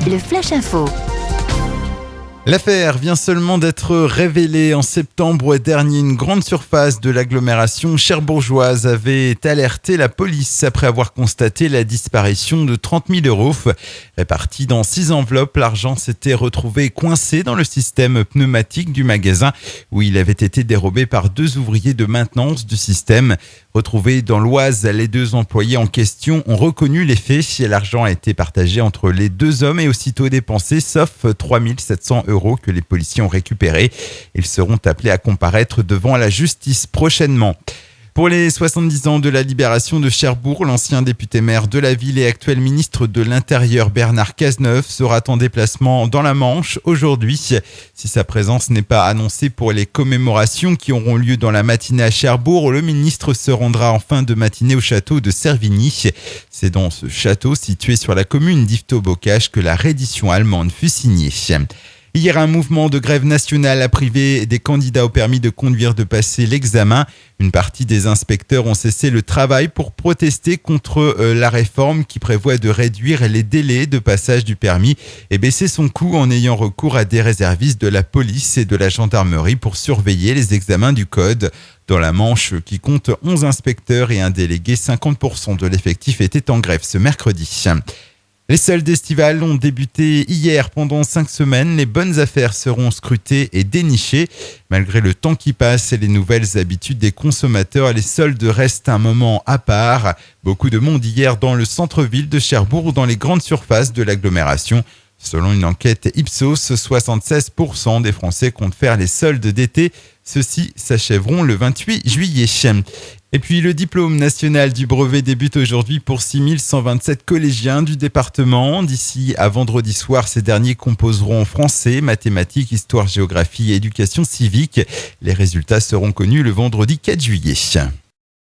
le Flash Info. L'affaire vient seulement d'être révélée en septembre dernier. Une grande surface de l'agglomération cherbourgeoise avait alerté la police après avoir constaté la disparition de 30 000 euros. Répartis dans 6 enveloppes, l'argent s'était retrouvé coincé dans le système pneumatique du magasin où il avait été dérobé par 2 ouvriers de maintenance du système. Retrouvés dans l'Oise, les 2 employés en question ont reconnu les faits. L'argent a été partagé entre les 2 hommes et aussitôt dépensé, sauf 3 700 euros que les policiers ont récupérés. Ils seront appelés à comparaître devant la justice prochainement. Pour les 70 ans de la libération de Cherbourg, l'ancien député-maire de la ville et actuel ministre de l'Intérieur Bernard Cazeneuve sera en déplacement dans la Manche aujourd'hui. Si sa présence n'est pas annoncée pour les commémorations qui auront lieu dans la matinée à Cherbourg, le ministre se rendra en fin de matinée au château de Servigny. C'est dans ce château situé sur la commune d'Yvetot-Bocage que la reddition allemande fut signée. Hier, un mouvement de grève nationale a privé des candidats au permis de conduire de passer l'examen. Une partie des inspecteurs ont cessé le travail pour protester contre la réforme qui prévoit de réduire les délais de passage du permis et baisser son coût en ayant recours à des réservistes de la police et de la gendarmerie pour surveiller les examens du code. Dans la Manche, qui compte 11 inspecteurs et un délégué, 50% de l'effectif était en grève ce mercredi. Les soldes estivales ont débuté hier pendant 5 semaines. Les bonnes affaires seront scrutées et dénichées. Malgré le temps qui passe et les nouvelles habitudes des consommateurs, les soldes restent un moment à part. Beaucoup de monde hier dans le centre-ville de Cherbourg ou dans les grandes surfaces de l'agglomération. Selon une enquête Ipsos, 76% des Français comptent faire les soldes d'été. Ceux-ci s'achèveront le 28 juillet. Et puis le diplôme national du brevet débute aujourd'hui pour 6127 collégiens du département. D'ici à vendredi soir, ces derniers composeront français, mathématiques, histoire, géographie et éducation civique. Les résultats seront connus le vendredi 4 juillet.